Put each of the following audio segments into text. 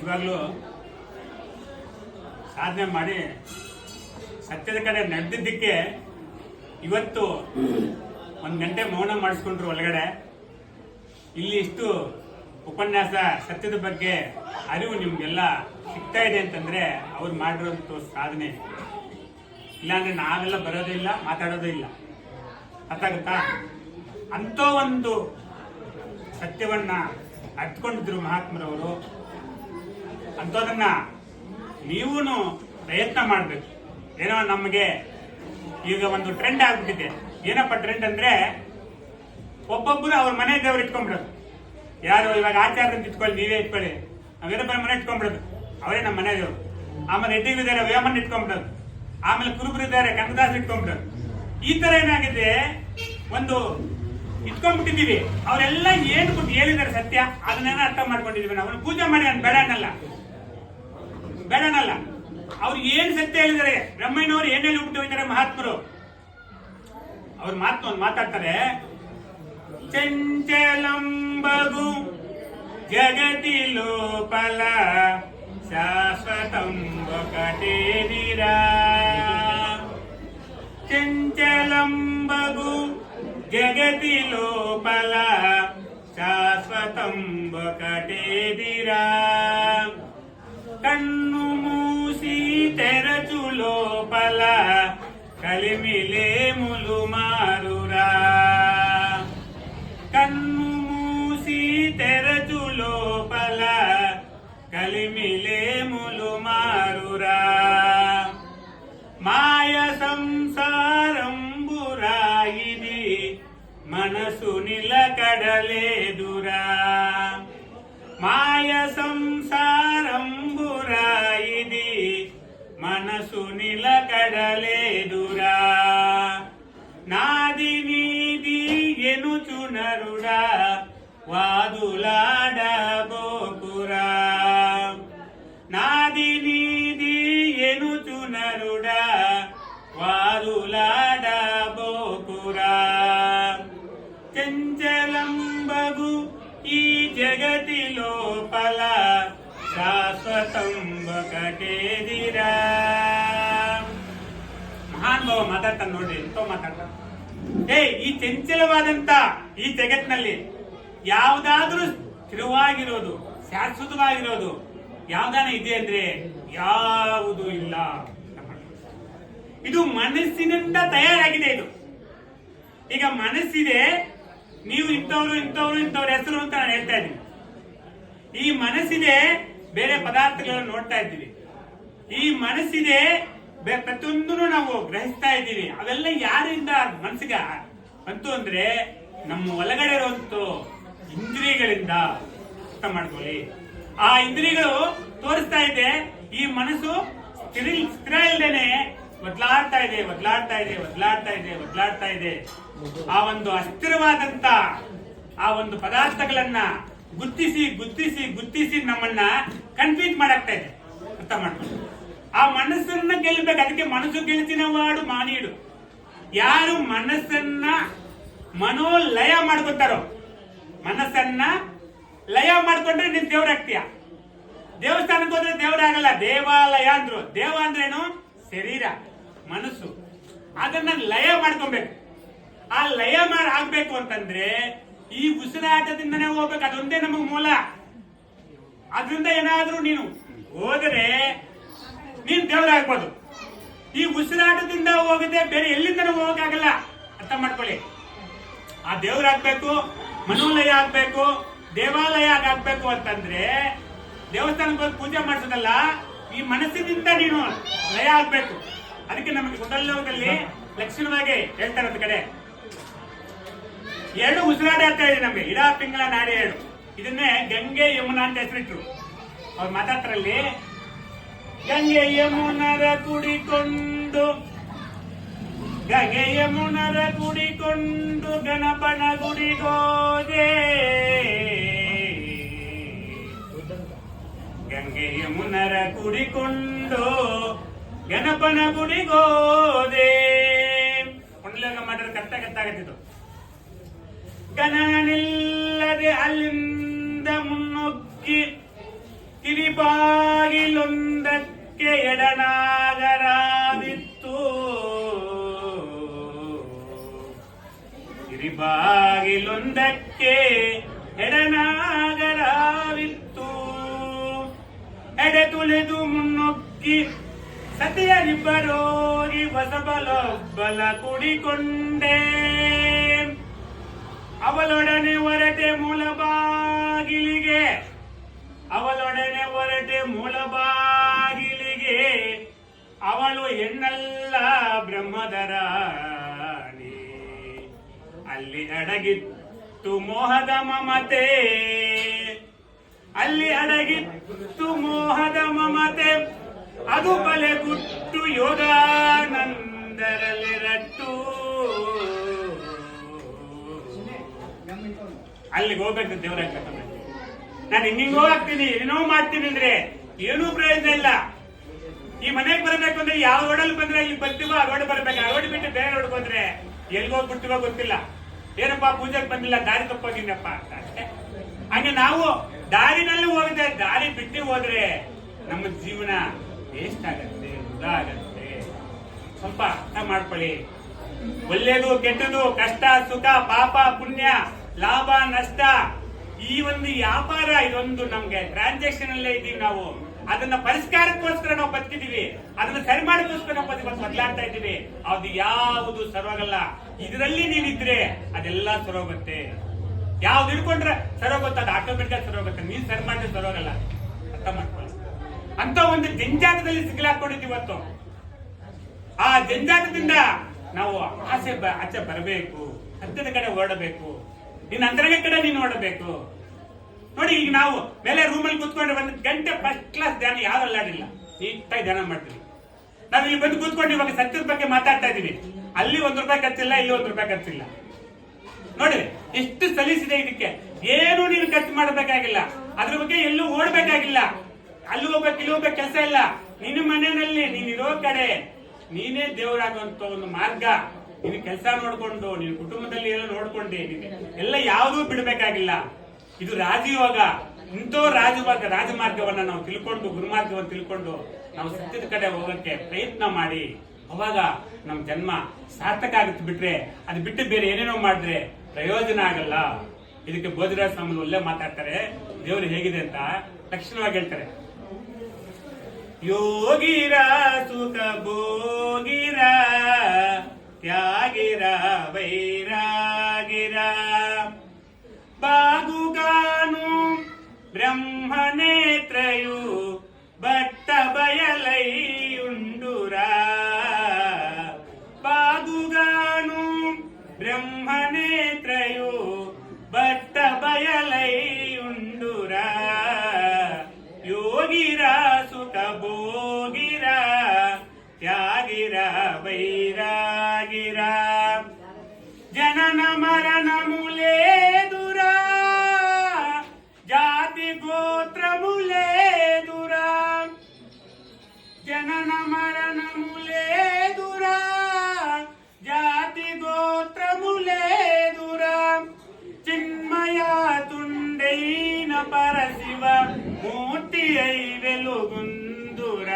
ನಿಜವಾಗ್ಲೂ ಸಾಧನೆ ಮಾಡಿ ಸತ್ಯದ ಕಡೆ ನಡೆದಿದ್ದಕ್ಕೆ ಇವತ್ತು 1 ಗಂಟೆ ಮೌನ ಮಾಡಿಸ್ಕೊಂಡ್ರು ಒಳಗಡೆ. ಇಲ್ಲಿ ಇಷ್ಟು ಉಪನ್ಯಾಸ ಸತ್ಯದ ಬಗ್ಗೆ ಅರಿವು ನಿಮ್ಗೆಲ್ಲ ಸಿಗ್ತಾ ಇದೆ ಅಂತಂದ್ರೆ ಅವ್ರು ಮಾಡಿರೋಂಥ ಸಾಧನೆ. ಇಲ್ಲಾಂದ್ರೆ ನಾವೆಲ್ಲ ಬರೋದೇ ಇಲ್ಲ, ಮಾತಾಡೋದೇ ಇಲ್ಲ. ಅರ್ಥಾಗುತ್ತಾ? ಅಂಥ ಒಂದು ಸತ್ಯವನ್ನ ಅರ್ಥಕೊಂಡಿದ್ರು ಮಹಾತ್ಮರವರು. ಅಂಥದನ್ನ ನೀವು ಪ್ರಯತ್ನ ಮಾಡಬೇಕು. ಏನೋ ನಮಗೆ ಈಗ ಒಂದು ಟ್ರೆಂಡ್ ಆಗ್ಬಿಟ್ಟಿದೆ. ಏನಪ್ಪ ಟ್ರೆಂಡ್ ಅಂದ್ರೆ ಒಬ್ಬೊಬ್ಬರು ಅವ್ರ ಮನೆ ದೇವ್ರು ಇಟ್ಕೊಂಡ್ಬಿಡೋದು. ಯಾರು ಇವಾಗ ಆಚಾರ್ಯ ಇಟ್ಕೊಳ್ಳಿ, ನೀವೇ ಇಟ್ಕೊಳ್ಳಿ, ನಾವೇನೊಬ್ಬರ ಮನೆ ಇಟ್ಕೊಂಡ್ಬಿಡೋದು, ಅವರೇ ನಮ್ಮ ಮನೆ ದೇವರು. ಆಮೇಲೆ ಎಡ್ಡಿಗಿದ್ದಾರೆ ವೇಮನ್ ಇಟ್ಕೊಂಡ್ಬಿಡೋದು, ಆಮೇಲೆ ಕುರುಬರಿದ್ದಾರೆ ಕನಕದಾಸ ಇಟ್ಕೊಂಡ್ಬಿಡೋದು. ಈ ತರ ಏನಾಗಿದೆ, ಒಂದು ಇಟ್ಕೊಂಡ್ಬಿಟ್ಟಿದೀವಿ. ಅವರೆಲ್ಲ ಏನು ಕೊಟ್ಟು ಹೇಳಿದ್ದಾರೆ ಸತ್ಯ, ಅದನ್ನೇನ ಅರ್ಥ ಮಾಡ್ಕೊಂಡಿದೀವಿ. ನಾವು ಪೂಜೆ ಮಾಡಿ ನಾನು ಬೇಡನಲ್ಲ. ಅವ್ರು ಏನ್ ಸತ್ಯ ಹೇಳಿದ್ದಾರೆ, ಬ್ರಹ್ಮಯ್ಯನವರು ಏನ್ ಹೇಳಿ ಬಿಟ್ಟು ಹೋಗಿದ್ದಾರೆ ಮಹಾತ್ಮರು. ಅವ್ರ ಮಾತನ್ನು ಮಾತಾಡ್ತಾರೆ. ಚಂಚಲಂಬಗು ಜಗತಿ ಲೋಪಲ ಶಾಶ್ವತಂಬ ಕಟೇದಿರ. ಚಂಚಲಂಬಗು ಜಗತಿ ಲೋಪಲ ಶಾಶ್ವತಂಬ ಕಟೇದಿರ. ಕಣ್ಣು ಮೂಸಿ ತೆರಚು ಲೋಪಲ కలిమిలే ములు మారురా. కన్ను మూసి తెరచు లోపల కలిమిలే ములు మారురా. మాయ సంసారంబురా ఇది మనసు నిలకడలేదురా. మాయ సంసారంబురా ఇది మనసు నిలకడలేదురా. నాది నీది ఎనుచునరుడా వాదులాడబోకురా. నాది నీది ఎనుచునరుడా వాదులాడబోకురా. చంచలంబగు ఈ జగతి లోపల ಶಾಶ್ವತಂಬ ಕಟೇದಿರ. ಮಹಾನ್ ಭಾವ ಮಾತಾಡ್ತಾನೆ ನೋಡ್ರಿ, ಎಂತೋ ಮಾತಾಡ್ತಾನೆ. ಈ ಚಂಚಲವಾದಂತ ಈ ಜಗತ್ತಿನಲ್ಲಿ ಯಾವ್ದಾದ್ರೂ ಸ್ಥಿರವಾಗಿರೋದು, ಶಾಶ್ವತವಾಗಿರೋದು ಯಾವ್ದಾನ ಇದೆ ಅಂದ್ರೆ ಯಾವುದು ಇಲ್ಲ. ಇದು ಮನಸ್ಸಿನಿಂದ ತಯಾರಾಗಿದೆ. ಇದು ಈಗ ಮನಸ್ಸಿದೆ, ನೀವು ಇಂಥವ್ರ ಹೆಸರು ಅಂತ ನಾನು ಹೇಳ್ತಾ ಇದ್ದೀನಿ. ಈ ಮನಸ್ಸಿದೆ, ಬೇರೆ ಪದಾರ್ಥಗಳನ್ನು ನೋಡ್ತಾ ಇದ್ದೀವಿ. ಈ ಮನಸ್ಸಿದೆ, ಪ್ರತಿಯೊಂದನ್ನು ನಾವು ಗ್ರಹಿಸ್ತಾ ಇದ್ದೀವಿ. ಅವೆಲ್ಲ ಯಾರಿಂದ ಮನಸ್ಸಿಗೆ ಬಂತು ಅಂದ್ರೆ ನಮ್ಮ ಒಳಗಡೆ ಇರುವಂತ ಇಂದ್ರಿಯಗಳಿಂದ. ಅರ್ಥ ಮಾಡ್ಕೊಳ್ಳಿ. ಆ ಇಂದ್ರಿಯಗಳು ತೋರಿಸ್ತಾ ಇದೆ. ಈ ಮನಸ್ಸು ಸ್ಥಿರ ಇಲ್ದೇನೆ ಬದಲಾಡ್ತಾ ಇದೆ. ಆ ಒಂದು ಅಸ್ಥಿರವಾದಂತ ಆ ಒಂದು ಪದಾರ್ಥಗಳನ್ನ ಗುರ್ತಿಸಿ ನಮ್ಮನ್ನ ಕನ್ಫ್ಯೂಸ್ ಮಾಡಾಕ್ತಾ ಇದೆ. ಅರ್ಥ ಮಾಡ್ಕೊಂಡು ಆ ಮನಸ್ಸನ್ನ ಗೆಲ್ಲಬೇಕು. ಅದಕ್ಕೆ ಮನಸ್ಸು ಗೆಲ್ತಿನ ವಾಡು ಮಾನೀಡು. ಯಾರು ಮನಸ್ಸನ್ನ ಮನೋಲಯ ಮಾಡ್ಕೊತಾರೋ, ಮನಸ್ಸನ್ನ ಲಯ ಮಾಡ್ಕೊಂಡ್ರೆ ನೀನ್ ದೇವರಾಗ್ತೀಯ. ದೇವಸ್ಥಾನಕ್ಕೆ ಹೋದ್ರೆ ದೇವರಾಗಲ್ಲ. ದೇವಾಲಯ ಅಂದ್ರು. ದೇವ ಅಂದ್ರೇನು? ಶರೀರ, ಮನಸ್ಸು. ಅದನ್ನ ಲಯ ಮಾಡ್ಕೊಬೇಕು. ಆ ಲಯ ಆಗ್ಬೇಕು ಅಂತಂದ್ರೆ ಈ ಉಸಿರಾಟದಿಂದನೇ ಹೋಗ್ಬೇಕು. ಅದೊಂದೇ ನಮಗ್ ಮೂಲ. ಅದರಿಂದ ಏನಾದ್ರೂ ನೀನು ಹೋದರೆ ನೀನ್ ದೇವರಾಗ್ಬೋದು. ಈ ಉಸಿರಾಟದಿಂದ ಹೋಗದೆ ಬೇರೆ ಎಲ್ಲಿಂದನೂ ಹೋಗಕ್ಕಾಗಲ್ಲ. ಅರ್ಥ ಮಾಡ್ಕೊಳ್ಳಿ. ಆ ದೇವರಾಗ್ಬೇಕು, ಮನೋಲಯ ಆಗ್ಬೇಕು, ದೇವಾಲಯ ಆಗ್ಬೇಕು ಅಂತಂದ್ರೆ ದೇವಸ್ಥಾನಕ್ಕೆ ಹೋಗಿ ಪೂಜೆ ಮಾಡಿಸೋದಲ್ಲ, ಈ ಮನಸ್ಸಿನಿಂದ ನೀನು ಲಯ ಆಗ್ಬೇಕು. ಅದಕ್ಕೆ ನಮಗೆ ಕುಂಡಲೋಕದಲ್ಲಿ ಲಕ್ಷಣವಾಗಿ ಹೇಳ್ತಾರೆ ಒಂದು ಕಡೆ 2 ಉಸಿರಾಟ ಆಗ್ತಾ ಇದೆ ನಮ್ಗೆ. ಇಡಾ ಪಿಂಗಳ ನಾಡಿ 2. ಇದನ್ನೇ ಗಂಗೆ ಯಮುನಾ ಅಂತ ಹೆಸರಿಟ್ರು. ಅವ್ರು ಮಾತಾಡ್ತಾರಲ್ಲಿ, ಗಂಗೆ ಯಮುನರ ಕುಡಿಕೊಂಡು ಗಣಪನ ಗುಡಿಗೋದೆ. ಗಂಗೆ ಯಮುನರ ಕುಡಿಕೊಂಡು ಗಣಪನ ಗುಡಿಗೋದೆ. ಕೊಂಡಲೋಗ ಮಾಡಿದ್ರೆ ಕತ್ತಾಗತ್ತಿದ್ದು. ಗಣನಿಲ್ಲದೆ ಅಲ್ಲಿಂದ ಮುನ್ನುಗ್ಗಿ ಕಿರಿಬಾಗಿಲೊಂದಕ್ಕೆ ಎಡನಾಗರಾದಿತ್ತು. ಕಿರಿಬಾಗಿಲೊಂದಕ್ಕೆ ಎಡನಾಗರಾವಿತ್ತು. ಎಡೆ ತುಳಿದು ಮುನ್ನುಗ್ಗಿ ಸತಿಯರಿಬ್ಬರೋಗಿ ಹೊಸಬಲೊಬ್ಬಲ ಕುಡಿಕೊಂಡೆ. ಅವಳೊಡನೆ ಹೊರಟೆ ಮೂಲಬಾಗಿಲಿಗೆ, ಅವಳೊಡನೆ ಹೊರಟೆ ಮೂಲಬಾಗಿಲಿಗೆ. ಅವಳು ಹೆಣ್ಣಲ್ಲ ಬ್ರಹ್ಮದರಾಣಿ, ಅಲ್ಲಿ ಅಡಗಿತ್ತು ಮೋಹದ ಮಮತೆ, ಅಲ್ಲಿ ಅಡಗಿತ್ತು ಮೋಹದ ಮಮತೆ. ಅದು ಬಲೆಗುಟ್ಟು ಯೋಗಾನಂದರಲ್ಲಿ ರಟ್ಟು. ಅಲ್ಲಿಗೆ ಹೋಗ್ಬೇಕು ದೇವರಾಗ. ನಾನು ಹಿಂಗಿಂಗ್ ಹೋಗ್ತೀನಿ, ಏನೋ ಮಾಡ್ತೀನಿ ಅಂದ್ರೆ ಏನೂ ಪ್ರಯೋಜನ ಇಲ್ಲ. ಈ ಮನೆಗೆ ಬರಬೇಕು ಅಂದ್ರೆ ಯಾವ ರೋಡಲ್ಲಿ ಬಂದ್ರೆ ಇಲ್ಲಿ ಬರ್ತೀವೋ ಆ ರೋಡ್ ಬರ್ಬೇಕು. ಆ ರೋಡ್ ಬಿಟ್ಟು ಬೇರೆ ರೋಡ್ ಬಂದ್ರೆ ಎಲ್ಗೆ ಹೋಗ್ಬಿಡ್ತೀವೋ ಗೊತ್ತಿಲ್ಲ. ಏನಪ್ಪ ಪೂಜೆಗೆ ಬಂದಿಲ್ಲ, ದಾರಿ ತಪ್ಪೋಗಿನಪ್ಪ ಅಂತ ಅಷ್ಟೇ. ಹಂಗೆ ನಾವು ದಾರಿನಲ್ಲಿ ಹೋಗದೆ ದಾರಿ ಬಿಟ್ಟು ಹೋದ್ರೆ ನಮ್ಮ ಜೀವನ ವೇಸ್ಟ್ ಆಗತ್ತೆ, ವೃಧಾ ಆಗತ್ತೆ. ಸ್ವಲ್ಪ ಅರ್ಥ ಮಾಡ್ಕೊಳ್ಳಿ. ಒಳ್ಳೇದು ಕೆಟ್ಟದು, ಕಷ್ಟ ಸುಖ, ಪಾಪ ಪುಣ್ಯ, ಲಾಭ ನಷ್ಟ, ಈ ಒಂದು ವ್ಯಾಪಾರ ಇದೊಂದು ನಮ್ಗೆ ಟ್ರಾನ್ಸಾಕ್ಷನ್ ಅಲ್ಲೇ ಇದೀವಿ ನಾವು. ಅದನ್ನ ಪರಿಷ್ಕಾರಕ್ಕೋಸ್ಕರ ನಾವು ಬದುಕಿದೀವಿ, ಅದನ್ನ ಸರಿ ಮಾಡೋದಕ್ಕೋಸ್ಕರ ನಾವು ಬದಲಾಗ್ತಾ ಇದ್ದೀವಿ. ಅದು ಯಾವುದು ಸರೋಗಲ್ಲ. ಇದರಲ್ಲಿ ನೀವಿದ್ರೆ ಅದೆಲ್ಲ ಸರೋಗುತ್ತೆ. ಯಾವ್ದು ಹಿಡ್ಕೊಂಡ್ರೆ ಸರೋಗುತ್ತೆ, ಅದು ಆಟೋಮೆಟಿಕ್ ಸರೋಗುತ್ತೆ. ನೀನ್ ಸರಿ ಮಾಡಿದ್ರೆ ಸರೋಗಲ್ಲ. ಅರ್ಥ ಮಾಡ್ಕೊಳ್ಳಿ. ಅಂತ ಒಂದು ಜಂಜಾಟದಲ್ಲಿ ಸಿಗ್ಲಾಕೊಂಡಿದ್ದೀವಿ ಇವತ್ತು. ಆ ಜಂಜಾಟದಿಂದ ನಾವು ಆಚೆ ಬರಬೇಕು, ಸತ್ಯದ ಕಡೆ ಹೊರಡಬೇಕು, ನಿನ್ನ ಅಂತರಂಗ ಕಡೆ ನೀನು ಹೊರಡಬೇಕು. ನೋಡಿ, ಈಗ ನಾವು ಮೇಲೆ ರೂಮಲ್ಲಿ ಕೂತ್ಕೊಂಡ್ರೆ 1 ಗಂಟೆ ಫಸ್ಟ್ ಕ್ಲಾಸ್ ಧ್ಯಾನ ಯಾರು ಅಲ್ಲಾಡಿಲ್ಲ, ನೀಟಾಗಿ ಧ್ಯಾನ ಮಾಡ್ತೀವಿ. ನಾವು ಇಲ್ಲಿ ಬಂದು ಕೂತ್ಕೊಂಡು ಇವಾಗ ಸತ್ಯದ ಬಗ್ಗೆ ಮಾತಾಡ್ತಾ ಇದೀವಿ. ಅಲ್ಲಿ ₹1 ಖರ್ಚಿಲ್ಲ, ಇಲ್ಲಿ ₹1 ಖರ್ಚಿಲ್ಲ. ನೋಡಿ ಎಷ್ಟು ಸಲೀಸಿದೆ ಇದಕ್ಕೆ. ಏನು ನೀನು ಖರ್ಚು ಮಾಡಬೇಕಾಗಿಲ್ಲ, ಅದ್ರ ಬಗ್ಗೆ ಎಲ್ಲೂ ಓಡ್ಬೇಕಾಗಿಲ್ಲ. ಅಲ್ಲಿ ಹೋಗ್ಬೇಕು, ಇಲ್ಲಿ ಹೋಗ್ಬೇಕು ಕೆಲಸ ಇಲ್ಲ. ನಿನ್ನ ಮನೆಯಲ್ಲಿ ನೀನಿರೋ ಕಡೆ ನೀನೇ ದೇವರಾಗುವಂತ ಒಂದು ಮಾರ್ಗ. ನೀನು ಕೆಲಸ ನೋಡ್ಕೊಂಡು, ನಿನ್ನ ಕುಟುಂಬದಲ್ಲಿ ಎಲ್ಲ ನೋಡ್ಕೊಂಡೆ, ಎಲ್ಲ ಯಾವುದೂ ಬಿಡಬೇಕಾಗಿಲ್ಲ. ಇದು ರಾಜಯೋಗ. ಇಂಥೋ ರಾಜಮಾರ್ಗವನ್ನ ನಾವು ತಿಳ್ಕೊಂಡು, ಗುರುಮಾರ್ಗವನ್ನು ತಿಳ್ಕೊಂಡು ನಾವು ಸತ್ಯದ ಕಡೆ ಹೋಗಕ್ಕೆ ಪ್ರಯತ್ನ ಮಾಡಿ. ಅವಾಗ ನಮ್ಮ ಜನ್ಮ ಸಾರ್ಥಕ ಆಗುತ್ತೆ. ಬಿಟ್ರೆ ಅದು ಬಿಟ್ಟು ಬೇರೆ ಏನೇನೋ ಮಾಡಿದ್ರೆ ಪ್ರಯೋಜನ ಆಗಲ್ಲ. ಇದಕ್ಕೆ ಬೋಧಿರಾಜ ಸ್ವಾಮಿ ಒಳ್ಳೆ ಮಾತಾಡ್ತಾರೆ. ದೇವರು ಹೇಗಿದೆ ಅಂತ ತಕ್ಷಣವಾಗಿ ಹೇಳ್ತಾರೆ. ಯೋಗಿರ ಸುಖ ಭೋಗಿರ ತ್ಯಾಗಿರ ವೈರಾಗಿರ ಬಾಗುಗಾನು ಬ್ರಹ್ಮನೇತ್ರಯು ಬಟ್ಟ ಬಯಲೈಯುಂಡುರ. ಬಾಗುಗಾನು ಬ್ರಹ್ಮನೇತ್ರಯು ಬಟ್ಟ ಬಯಲೈಯುಂಡುರ. ಯೋಗಿರ ಸುಖ ಭೋಗಿರ ತ್ಯಾಗಿರ ವೈರಾಗಿರ ಜನನ ಮರಣ ಮುಲೇ ದುರ ಜಾತಿ ಗೋತ್ರ ಮುಲೇ ದುರ. ಜನನ ಮರಣ ಮುಲೇ ದುರ ಜಾತಿ ಗೋತ್ರ ಮುಲೇ ದುರ. ಚಿನ್ಮಯ ತುಂಡೈನ ಪರಶಿವ ಮೂರ್ತಿಯೈ ವೆಲುಗುಂದುರ.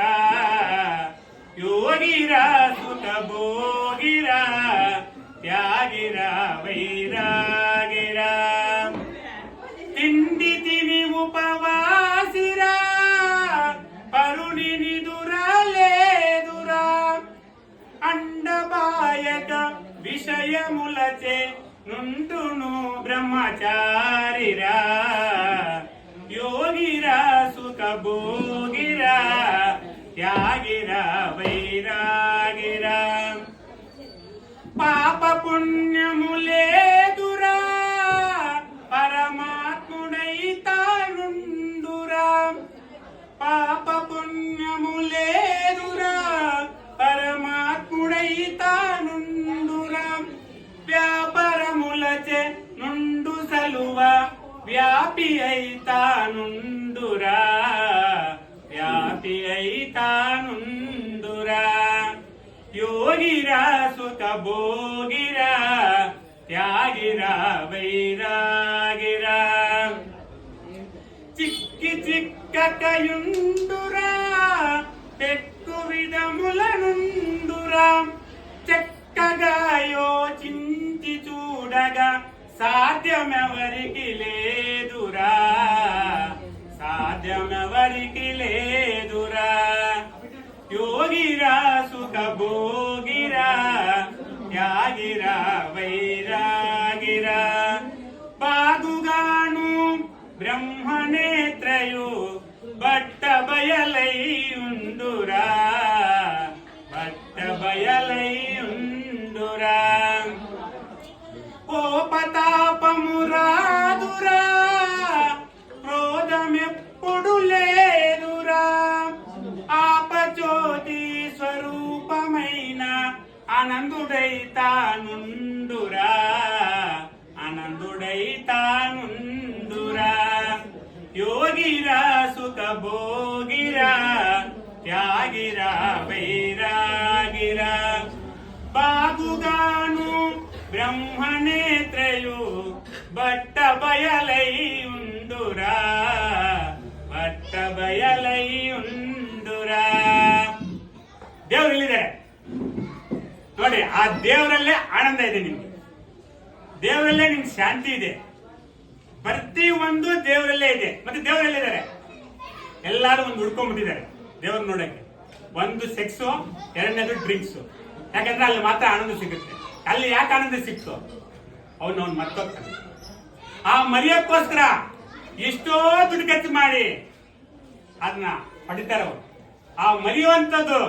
ಯೋಗಿರ ಸುಖ ಭೋಗಿರ ತ್ಯಾಗಿರ ವೈರಾಗಿರ ತಿಂಡಿ ತಿನಿ ಉಪವಾಸಿರ ಪರುಣಿನಿ ದುರಲೇದುರ. ಅಂಡಬಾಯಕ ವಿಷಯ ಮುಲಚೆ ನುಂಡುನು ಬ್ರಹ್ಮಚಾರಿರ. ಯೋಗಿರ ಸುಖ ಭೋಗಿರ ತ್ಯಾಗಿರ ವೈರಾಗಿರ ಪಾಪ ಪುಣ್ಯ ಮುಲೇ ದುರ ಪರಮಾತ್ಮುಡೈತಾನುಂಡುರ. ಪಾಪ ಪುಣ್ಯ ಮುಲೇ ದುರ ಪರಮಾತ್ಮುಡೈತಾನುಂಡುರ. ವ್ಯಾಪಾರ ಮುಲಚೆ ನುಂಡು ಸಲುವ ವ್ಯಾಪಿ ಐತಾನುಂಡುರ. ವ್ಯಾಪಿ ಐತಾನುಂಡುರ. ಯೋಗಿರ ಸುಖ ಭೋಗಿರ ತ್ಯಾಗಿರ ವೈರಾಗಿರ ಚಿಕ್ಕಿ ಚಿಕ್ಕ చెక్కకయుండురా పెక్కు విధములనుండురా చక్కగా యోచించి చూడగా సాధ్యమెవరికి లేదురా సాధ్యమెవరికి లేదురా యోగిరా సుఖ భోగిరా త్యాగిరా వైరాగిరా బాగుగాను బ్రహ్మనేత్రయు బట్ట బయలై ఉండురా బట్ట బయలై ఉండురా కోపతాపము రాదురా క్రోధమెప్పుడు లేదురా ఆపజ్యోతి స్వరూపమైన ఆనందుడై తానుండురా ఆనందుడై తానుండురా యోగిరా సుఖ భోగిరా త్యాగిరా వైరాగిరా బాగుగాను బ్రహ్మనేత్రయు బట్ట బయలై ఉండురా ಬಟ್ಟ ಬಯಲೈ ಉಂಡುರ ದೇವ್ರು ಇಲ್ಲಿದ್ದಾರೆ ನೋಡಿ. ಆ ದೇವರಲ್ಲೇ ಆನಂದ ಇದೆ, ನಿಮ್ಗೆ ದೇವರಲ್ಲೇ ನಿಮ್ಗೆ ಶಾಂತಿ ಇದೆ. ಪ್ರತಿ ಒಂದು ದೇವರಲ್ಲೇ ಇದೆ. ಮತ್ತೆ ದೇವರಲ್ಲಿದ್ದಾರೆ, ಎಲ್ಲಾರು ಒಂದು ಹುಡ್ಕೊಂಡ್ಬಿಟ್ಟಿದ್ದಾರೆ ದೇವ್ರ ನೋಡಕ್ಕೆ. ಒಂದು ಸೆಕ್ಸು, ಎರಡನೇದು ಡ್ರಿಂಕ್ಸು. ಯಾಕಂದ್ರೆ ಅಲ್ಲಿ ಮಾತ್ರ ಆನಂದ ಸಿಗುತ್ತೆ. ಅಲ್ಲಿ ಯಾಕೆ ಆನಂದ ಸಿಕ್ತು? ಅವ್ನು ಮರ್ತೋಗ್ತಾನೆ. ಆ ಮರೆಯಕ್ಕೋಸ್ಕರ ಎಷ್ಟೋ ದುಡ್ಡು ಖರ್ಚು ಮಾಡಿ ಅದನ್ನ ಪಡಿತಾರ. ಆ ಮರೆಯುವಂಥದ್ದು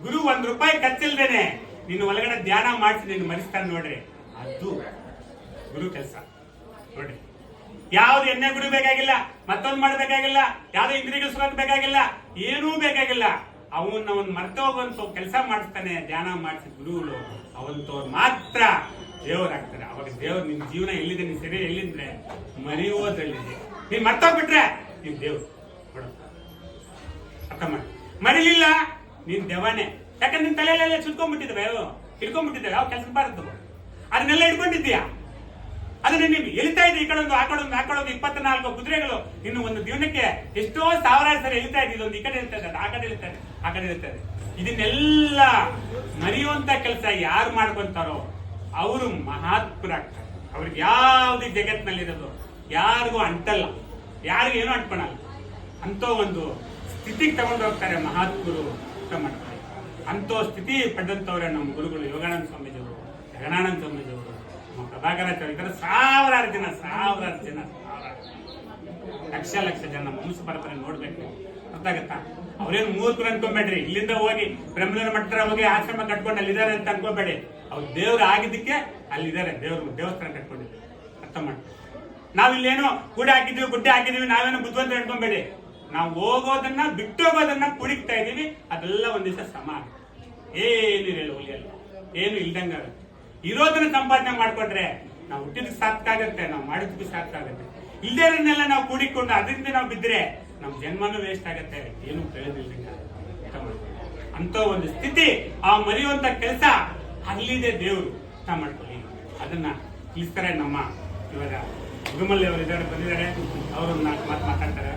ಗುರು ₹1 ಖರ್ಚಿಲ್ದೇನೆ ನಿನ್ನ ಒಳಗಡೆ ಧ್ಯಾನ ಮಾಡಿಸಿ ನಿನ್ನ ಮರಿಸ್ತಾನೆ ನೋಡ್ರಿ. ಅದು ಗುರು ಕೆಲಸ ನೋಡ್ರಿ. ಯಾವ್ದು ಎಣ್ಣೆ ಗುರು ಬೇಕಾಗಿಲ್ಲ, ಮತ್ತೊಂದು ಮಾಡಬೇಕಾಗಿಲ್ಲ, ಯಾವ್ದು ಇಂದ್ರಿಯಗಳು ಸುಖ ಬೇಕಾಗಿಲ್ಲ, ಏನೂ ಬೇಕಾಗಿಲ್ಲ. ಅವನ್ನ ಮರ್ತ ಹೋಗುವಂತ ಕೆಲಸ ಮಾಡಿಸ್ತಾನೆ. ಧ್ಯಾನ ಮಾಡಿಸಿ ಗುರುಗಳು ಅವಂತವ್ರು ಮಾತ್ರ ದೇವರಾಗ್ತಾರೆ. ಅವಾಗ ದೇವ್ರು ನಿನ್ ಜೀವನ ಎಲ್ಲಿದೆ, ನಿನ್ ಸರಿ ಎಲ್ಲಿದ್ರೆ ಮರೆಯುವುದ್ರಲ್ಲಿದೆ. ನೀನ್ ಮರ್ತೋಗ್ಬಿಟ್ರೆ ನೀನ್ ದೇವ್ರು ನೋಡ, ಅರ್ಥ ಮಾಡಿ. ಮರಿಲಿಲ್ಲ ನೀನ್ ದೆವನೇ. ಯಾಕಂದ್ರೆ ನಿನ್ ತಲೆಯಲ್ಲೆಲ್ಲ ಸುತ್ಕೊಂಡ್ಬಿಟ್ಟಿದ್ದಾವೆ, ಹಿಡ್ಕೊಂಡ್ಬಿಟ್ಟಿದ್ದಾವೆ. ಯಾವ ಕೆಲಸ ಬಾರದು ಅದನ್ನೆಲ್ಲ ಇಟ್ಕೊಂಡಿದ್ದೀಯಾ. ಅದನ್ನ ನೀವು ಎಳಿತಾ ಇದೆ. ಈ ಕಡೊಂದು ಆ ಕಡೊಂದು ಆ ಕಡೊಂದು 24 ಕುದುರೆಗಳು ಇನ್ನು ಒಂದು ದಿನಕ್ಕೆ ಎಷ್ಟೋ ಸಾವಿರಾರು ಸರಿ ಎಳಿತಾ ಇದೆ. ಇದೊಂದು ಈ ಕಡೆ ಇರ್ತದೆ, ಆ ಕಡೆ ಇರ್ತದೆ, ಆ ಕಡೆ ಇರ್ತದೆ. ಇದನ್ನೆಲ್ಲ ಮರೆಯುವಂತ ಕೆಲಸ ಯಾರು ಮಾಡ್ಕೊಂತಾರೋ ಅವರು ಮಹಾತ್ಮರಾಗ್ತಾರೆ. ಅವ್ರಿಗೆ ಯಾವ್ದು ಜಗತ್ತಿನಲ್ಲಿರೋದು ಯಾರಿಗೂ ಅಂಟಲ್ಲ, ಯಾರಿಗೂ ಏನೂ ಅಂಟ್ಕೊಳಲ್ಲ. ಅಂತ ಒಂದು ಸ್ಥಿತಿಗೆ ತಗೊಂಡು ಹೋಗ್ತಾರೆ ಮಹಾತ್ಮರು. ಮಾಡ್ತಾರೆ ಅಂತ ಸ್ಥಿತಿ ಪಡೆದಂತವ್ರೆ ನಮ್ಮ ಗುರುಗಳು ಯೋಗಾನಂದ ಸ್ವಾಮೀಜಿಯವರು, ಜಗನಾನಂದ ಸ್ವಾಮೀಜಿಯವರು, ನಮ್ಮ ಪ್ರಭಾಕರಾಚಾರ್ಯ. ಇತರ ಸಾವಿರಾರು ಜನ ಲಕ್ಷ ಜನ ನಮ್ಮ ವಂಶ ಪರಂಪರೆ ನೋಡ್ಬೇಕು. ಗೊತ್ತಾಗತ್ತಾ? ಅವ್ರೇನು ಮೂರ್ಖರು ಅನ್ಕೊಂಬೇಡ್ರಿ. ಇಲ್ಲಿಂದ ಹೋಗಿ ಬ್ರಹ್ಮದೇವರ ಮಠ ಹೋಗಿ ಆಶ್ರಮ ಕಟ್ಕೊಂಡು ಅಲ್ಲಿದ್ದಾರೆ ಅಂತ ಅನ್ಕೋಬೇಡಿ. ಅವ್ರು ದೇವ್ರು ಆಗಿದ್ದಕ್ಕೆ ಅಲ್ಲಿದ್ದಾರೆ. ದೇವಸ್ಥಾನ ಕಟ್ಕೊಂಡಿದ್ದಾರೆ. ಅರ್ಥ ಮಾಡಿ. ನಾವಿಲ್ಲೇನೋ ಕೂಡೆ ಹಾಕಿದ್ವಿ, ಗುಡ್ಡೆ ಹಾಕಿದ್ವಿ, ನಾವೇನೋ ಬುದ್ಧಿವಂತ ಅನ್ಕೊಂಬೇಡಿ. ನಾವು ಹೋಗೋದನ್ನ ಬಿಟ್ಟು ಹೋಗೋದನ್ನ ಕುಡಿಕ್ತಾ ಇದೀವಿ. ಅದೆಲ್ಲ ಒಂದ್ ದಿವಸ ಸಮ ಏನಿರಲ್ಲ, ಒಲಿಯಲ್ಲ, ಏನು ಇಲ್ದಂಗ ಇರೋದನ್ನ ಸಂಪಾದನೆ ಮಾಡ್ಕೊಂಡ್ರೆ ನಾವು ಹುಟ್ಟಿದಕ್ಕೆ ಸಾಕಾಗತ್ತೆ, ನಾವು ಮಾಡಿದಕ್ಕೆ ಸಾಕಾಗತ್ತೆ. ಇಲ್ದೇರನ್ನೆಲ್ಲ ನಾವು ಕೂಡಿಕೊಂಡು ಅದರಿಂದ ನಾವು ಬಿದ್ರೆ ನಮ್ ಜನ್ಮನೂ ವೇಸ್ಟ್ ಆಗತ್ತೆ, ಏನು ಪ್ರಯೋಜನ. ಅಂತ ಒಂದು ಸ್ಥಿತಿ, ಆ ಮರೆಯುವಂತ ಕೆಲಸ ಅಲ್ಲಿದೆ. ದೇವ್ರು ಅರ್ಥ ಮಾಡ್ಕೊಳ್ಳಿ. ಅದನ್ನ ತಿಳಿಸ್ತಾರೆ ನಮ್ಮ ಇವಾಗ ಗುರುಮಲ್ಲಿ ಅವರು ಇದ್ದಾರೆ, ಬಂದಿದ್ದಾರೆ. ಅವರು ಮಾತಾಡ್ತಾರೆ.